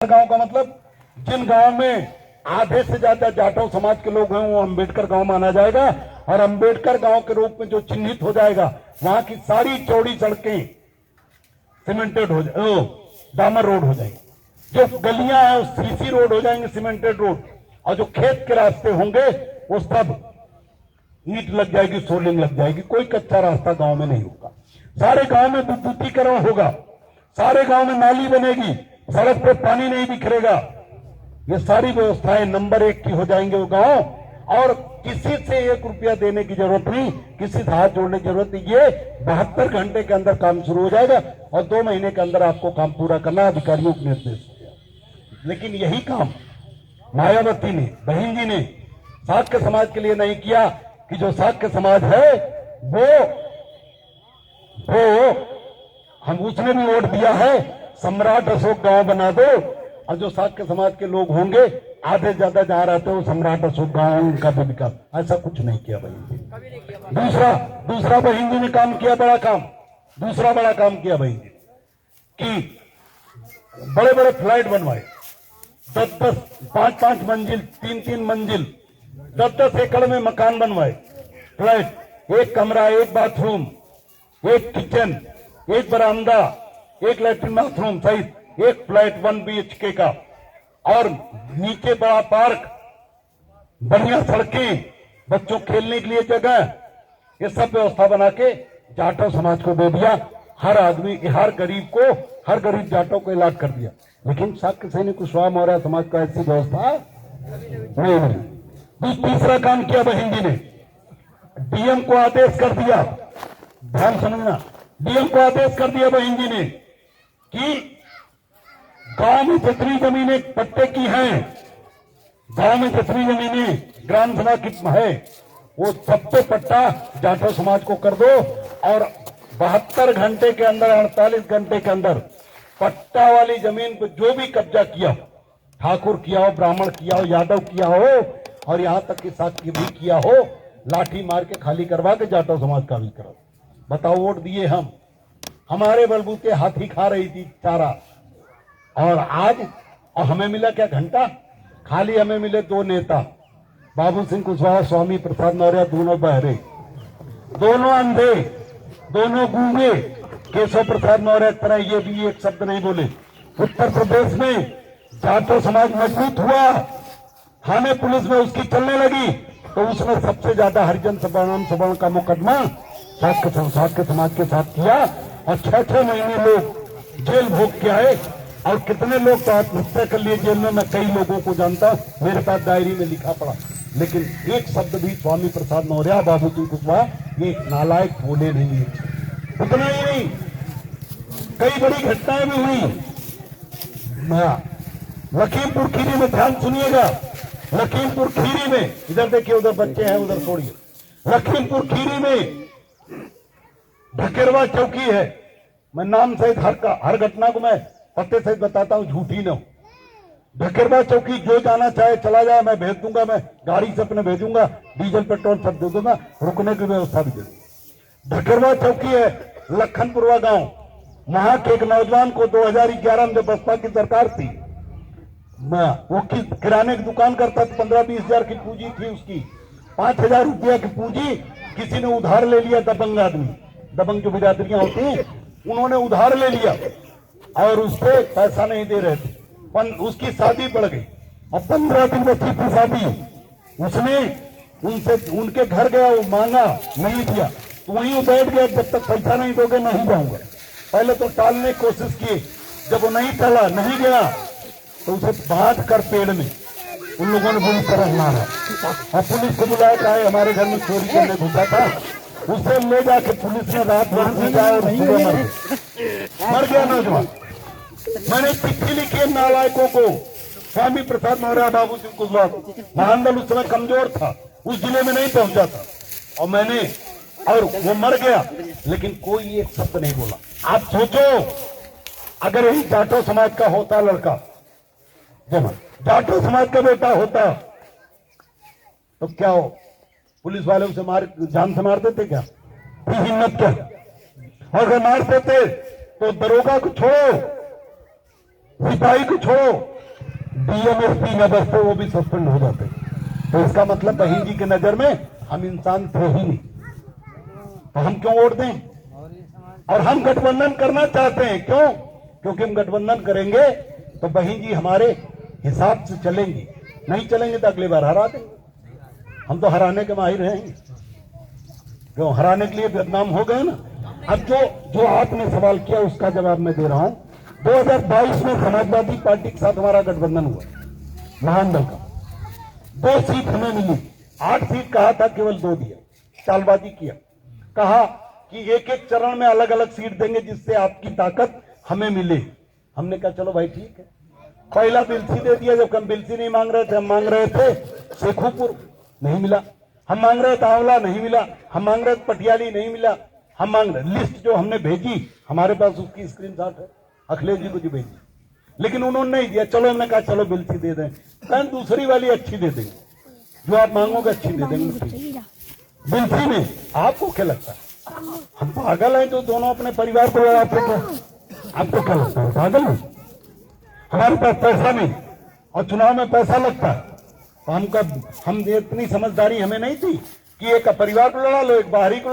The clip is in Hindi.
गांव का मतलब जिन गांव में आधे से ज्यादा जाटव समाज के लोग हैं वो अंबेडकर गांव माना जाएगा, और अंबेडकर गांव के रूप में जो चिन्हित हो जाएगा वहां की सारी चौड़ी सड़कें सीमेंटेड हो जाए, डामर रोड हो जाएंगे। जो गलियां हैं सीसी रोड हो जाएंगे, सीमेंटेड रोड, और जो खेत के रास्ते होंगे वो सब ईंट लग जाएगी, सोलिंग लग जाएगी। कोई कच्चा रास्ता गांव में नहीं होगा। सारे गांव में विद्युतीकरण होगा, सारे गांव में नाली बनेगी, सड़क पे पानी नहीं बिखरेगा। ये सारी व्यवस्थाएं नंबर 1 की हो जाएंगे वो गांव, और किसी से 1 रुपया देने की जरूरत नहीं, किसी से हाथ जोड़ने की जरूरत नहीं। ये 72 घंटे के अंदर काम शुरू हो जाएगा और 2 महीने के अंदर आपको काम पूरा करना अधिकारियों को निर्देश दिया। लेकिन यही काम मायावती ने, बहन जी ने शाक्य समाज के लिए नहीं किया कि जो शाक्य समाज है वो हम उसने भी वोट दिया है सम्राट अशोक गांव बना दो, और जो शाक्य समाज के लोग होंगे आधे ज्यादा जहां रहते हो सम्राट अशोक गांव उनका भी विकास। ऐसा कुछ नहीं किया बहन जी। दूसरा बहन जी ने काम किया, बड़ा काम, दूसरा बड़ा काम किया बहन जी कि बड़े बड़े फ्लैट बनवाए, 10-10, 5-5 मंजिल, 3-3 मंजिल, 10-10 एकड़ में मकान बनवाए, फ्लैट, 1 कमरा, 1 बाथरूम, 1 किचन, 1 बरामदा, 1 लैट्रिन बाथरूम सहित 1 फ्लैट 1 BHK का, और नीचे बड़ा पार्क, बढ़िया सड़कें, बच्चों खेलने के लिए जगह, ये सब व्यवस्था बना के जाटव समाज को दे दिया। हर आदमी, हर गरीब जाटव को इलाज कर दिया। लेकिन शाक्य सैनिक कुशवाहा मौर्य समाज का ऐसी व्यवस्था नहीं। तीसरा काम किया बहन जी ने, डीएम को आदेश कर दिया, ध्यान समझना, डीएम को आदेश कर दिया बहन जी ने कि गांव में जितनी जमीनें पट्टे की हैं, गांव में जितनी जमीनें ग्राम सभा की है, वो सब पे पट्टा जाटव समाज को कर दो, और 72 घंटे के अंदर, 48 घंटे के अंदर पट्टा वाली जमीन पर जो भी कब्जा किया, ठाकुर किया हो, ब्राह्मण किया हो, यादव किया हो, और यहां तक कि साथ भी किया हो, लाठी मार के खाली करवा के जाटव समाज का भी करो। बताओ, वोट दिए हम, हमारे बलबूते हाथी खा रही थी चारा, और आज और हमें मिला क्या घंटा? खाली हमें मिले 2 नेता, बाबू सिंह कुशवाहा, स्वामी प्रसाद मौर्य, दोनों बहरे, दोनों अंधे, दोनों गूंगे। केशव प्रसाद मौर्य तरह ये भी एक शब्द नहीं बोले। उत्तर प्रदेश में जाटव समाज मजबूत हुआ, थाने पुलिस में उसकी चलने लगी, तो उसने सबसे ज्यादा हरिजन सवर्ण का मुकदमा शाक्य समाज के साथ किया, और 6-6 महीने लोग जेल भोग के आए, और कितने लोग तो आत्महत्या कर लिए जेल में। मैं कई लोगों को जानता हूं, मेरे पास डायरी में लिखा पड़ा, लेकिन एक शब्द भी स्वामी प्रसाद मौर्य, बाबू सिंह कुशवाहा ये नालायक बोले नहीं है। उतना ही नहीं, कई बड़ी घटनाएं भी हुई। लखीमपुर खीरी में, ध्यान सुनिएगा, लखीमपुर खीरी में, इधर देखिए, उधर बच्चे हैं, उधर छोड़िए, लखीमपुर खीरी में ढकेरवा चौकी है। मैं नाम सहित हर घटना को मैं पत्ते सहित बताता हूं, झूठी न हो। ढकेरवा चौकी जो जाना चाहे चला जाए, मैं भेज दूंगा, मैं गाड़ी से अपने भेजूंगा, डीजल पेट्रोल सब दे दूंगा, रुकने की व्यवस्था भी दे दूंगा। ढकेरवा चौकी है लखनपुरवा गांव, वहां के एक नौजवान को 2011 में जब बसपा की सरकार थी, वो किराने की दुकान करता था, 15-20 हजार की पूंजी थी उसकी, 5,000 रुपया की पूंजी किसी ने उधार ले लिया। दबंग आदमी, दबंग जो बिरादरियां होती हैं, उन्होंने उधार ले लिया और उससे पैसा नहीं दे रहे थे। उसकी शादी पड़ गई और 15 दिन में थी शादी। उसने उनके घर गया, वो मांगा, नहीं दिया, तो वहीं वो बैठ गया, जब तक पैसा नहीं दोगे नहीं जाऊंगा। पहले तो टालने की कोशिश की, जब वो नहीं टला, नहीं गया, तो उसे बांध कर पेड़ में उन लोगों ने बुरी तरह मारा, और पुलिस को बुलाया, कहा हमारे घर में चोरी करने घुसा था, उसे ले जाके पुलिस ने रात भर भेजा और मर गया नौजवान। मैंने चिट्ठी लिखी है नालायकों को, स्वामी प्रसाद मौर्य, बाबू सिंह कुशवाहा, महानंदल उस समय कमजोर था, उस जिले में नहीं पहुंचा था, और वो मर गया, लेकिन कोई एक शब्द नहीं बोला। आप सोचो, अगर यही जाटव समाज का होता लड़का, जाटव समाज का बेटा होता, तो क्या हो? पुलिस वाले उसे जान से मार देते क्या? हिम्मत क्या? और अगर मार देते तो दरोगा को छोड़ो, सिपाही को छोड़ो, डीएमएसपी न बचते वो भी सस्पेंड हो जाते। तो इसका मतलब बहन जी की नजर में हम इंसान थे ही नहीं, तो हम क्यों वोट दें? और हम गठबंधन करना चाहते हैं, क्यों? क्योंकि हम गठबंधन करेंगे तो बहन जी हमारे हिसाब से चलेंगी, नहीं चलेंगे तो अगली बार हरा देंगे। हम तो हराने के माहिर हैं, क्यों हराने के लिए बदनाम हो गए ना। अब जो आपने सवाल किया उसका जवाब मैं दे रहा हूं। 2022 में समाजवादी पार्टी के साथ हमारा गठबंधन हुआ, महानदल का 2 सीट हमें मिली, 8 सीट कहा था, केवल 2 दिया, चालबाजी किया, कहा कि एक एक चरण में अलग अलग सीट देंगे जिससे आपकी ताकत हमें मिले। हमने कहा चलो भाई ठीक है। पहला बिलसी दे दिया, जब हम बिलसी नहीं मांग रहे थे, हम मांग रहे थे शेखुपुर, नहीं मिला। हम मांग रहे थे आंवला, नहीं मिला। हम मांग रहे थे पटियाली, नहीं मिला। हम मांग रहे, लिस्ट जो हमने भेजी हमारे पास उसकी स्क्रीनशॉट है, अखिलेश जी को जो भेजी, लेकिन उन्होंने नहीं दिया। चलो हमने कहा चलो बिलसी दे दें, कहं दूसरी वाली अच्छी दे देंगे, जो आप मांगोगे अच्छी दे देंगे। बिलसी में आपको क्या लगता है हम पागल हैं जो दोनों अपने परिवार को लड़ाते थे? आपको क्या लगता है पागल है? हमारे पास पैसा नहीं और चुनाव में पैसा लगता है, तो हम इतनी समझदारी हमें नहीं थी कि एक परिवार को लड़ा लो, एक बाहरी को